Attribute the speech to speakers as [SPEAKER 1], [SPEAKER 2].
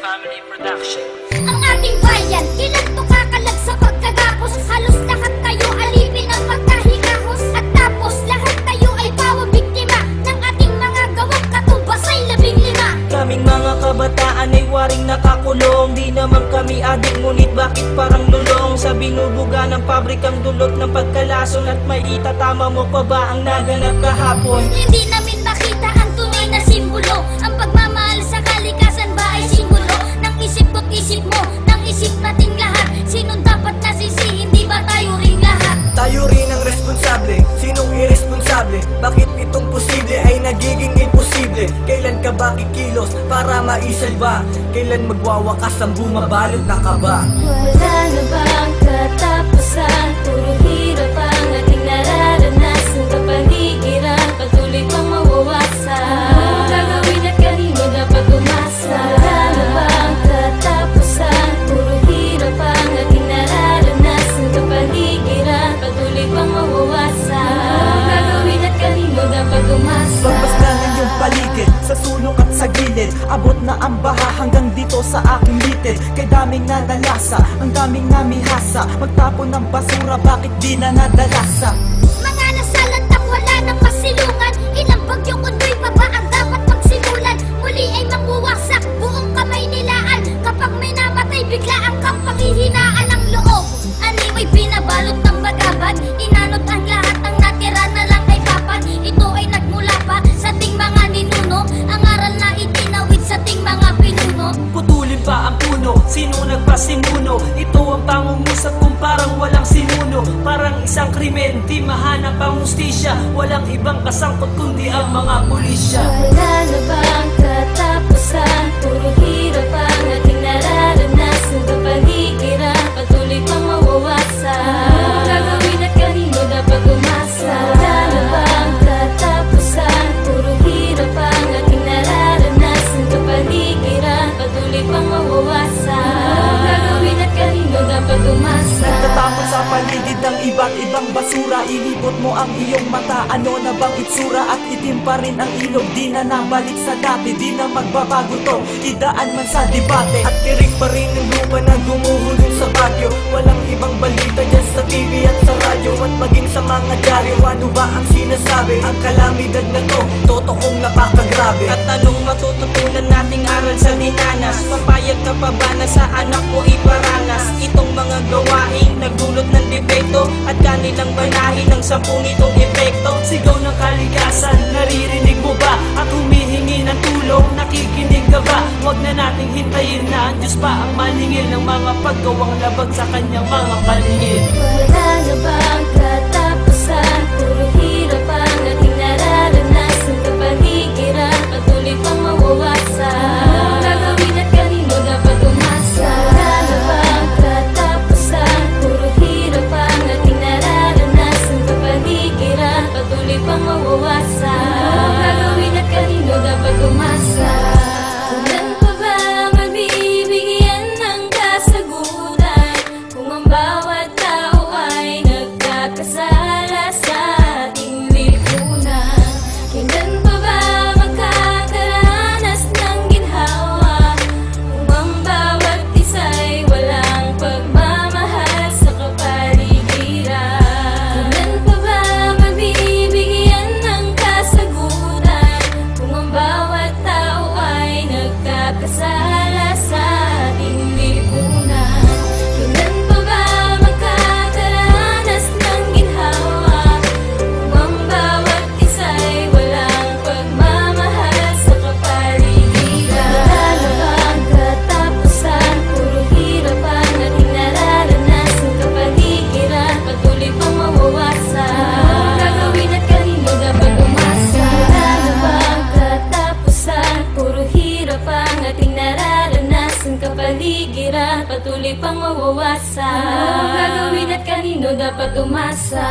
[SPEAKER 1] Family Production.
[SPEAKER 2] Ang ating bayan, ilan to kakalag sa pagkagapos. Halos lahat tayo alipin ang magkahikahos. At tapos lahat tayo ay pawang biktima ng ating mga gawang katumbas ay 15.
[SPEAKER 3] Kaming mga kabataan ay waring nakakulong. Di naman kami adik, ngunit bakit parang lulong? Sa binubuga ng pabrikang dulot ng pagkalason. At may itatama mo pa ba ang naganap kahapon?
[SPEAKER 2] Hindi namin makita ang tunay na simbolo. Ang pagmamahal sa kalikasan ba ay simbolo ng isip ko't isip mo, ng isip nating lahat? Sinong dapat nasisi, hindi ba tayo rin lahat?
[SPEAKER 4] Tayo rin ang responsable, sinong irresponsable? Bakit itong posible ay nagiging imposible? Kailan ka ba kikilos para maisalba? Kailan magwawakas ang bumabalot na kaba?
[SPEAKER 5] Wala na bang katapusan? Puro hirap ang ating nararanasan. Kapaligiran, patuloy pang mawawasan. Anong gagawin at kanino dapat umasa? Wala na bang katapusan? Puro hirap ang ating nararanasan. Kapaligiran, patuloy pang mawawasan. Anong gagawin at kanino dapat umasa?
[SPEAKER 6] Pagbasta ng iyong paligid, sa sulok at sa gilid. Abot na ang baha hanggang dito sa aking litid. Kay daming nadalasa, ang daming namihasa. Magtapon ng basura, bakit di na nadalasa?
[SPEAKER 2] Mga nasalat at wala ng masilungan. Ilang bagyong undoy pa ba ang dapat magsimulan? Muli ay mangwawasak, buong kamay nilaan. Kapag may namatay, bigla ang kang panghihinaan ng loob. Ano ay binabalot ng bagabag? Inanot ang lahat, ang natira na lang ay papan. Ito ay nagmula pa sa ting mga ninuno. Ang aral na itinawid sa ting mga pinuno.
[SPEAKER 3] Putulin pa ang puno, sino nagpasimuno? Ito ang pangungusap kung parang walang sinuno. Parang isang krimen, di mahanap ang hustisya. Walang ibang kasangkot kundi ang mga pulisya.
[SPEAKER 5] Wala na bang katapusan? Puro hirap ang ating nararanasan. Kapaligiran, patuloy pang mawawasan. Anong gagawin at kanino dapat umasa? Wala na bang katapusan? Puro hirap ang ating nararanasan. Kapaligiran, patuloy pang mawawasan. Anong gagawin at kanino dapat umasa?
[SPEAKER 6] Nagtatapon sa paligid ng iba't ibang basura. Ilibot mo ang iyong mata, ano na bang itsura? At itim pa rin ang ilog, di na nabalik sa dati. Di na magbabago to, idaan man sa debate.
[SPEAKER 4] At tirik pa rin ang lupa na gumuhulong sa bagyo. Walang ibang balita dyan sa TV at sa radyo. At maging sa mga dyaryo, ano ba ang sinasabi? Ang kalamidad na to, totoong napakagrabe.
[SPEAKER 3] At anong matututunan nating aral sa dinanas? Papayag ka pa ba na sa anak mo iparanas itong mga gawain nagdulot ng depekto? At kanilang banahin ng 10 itong epekto. Sigaw ng kalikasan, naririnig mo ba? At humihingi ng tulong, nakikinig ka ba? Huwag na nating hintayin na ang Diyos pa ang maningil ng mga paggawang labag sa kanyang mga paningin.
[SPEAKER 5] Wala na bang katapusan? Puro hirap ang ating nararanasan. Kapaligiran, patuloy pang mawawasan. Anong gagawin at kanino dapat umasa? Wala na bang katapusan? Puro hirap ang ating nararanasan. Kapaligiran, patuloy pang mawawasan. Anong gagawin at kanino dapat umasa? Kailan pa ba mabibigyan ng kasagutan kung ang bawat tao ay nagkakasala sa ating lipunan? Kailan pa ba magkakaranas ng ginhawa kung ang bawat isa'y walang pagmamahal sa kapaligiran? Kailan pa ba mabibigyan ng kasagutan kung ang bawat tao ay nagkakasala sa ating lipunan? Kailan pa ba magkakaranas ng ginhawa kung ang bawat isa'y walang pagmamahal sa kapaligiran? Wala na bang katapusan? Puro hirap ang ating nararanasan. Kapaligiran, patuloy pang mawawasan. Anong gagawin at kanino dapat umasa? Wala na bang katapusan? Puro hirap ang ating nararanasan. Kapaligiran, patuloy pang mawawasan. Anong gagawin at kanino dapat umasa?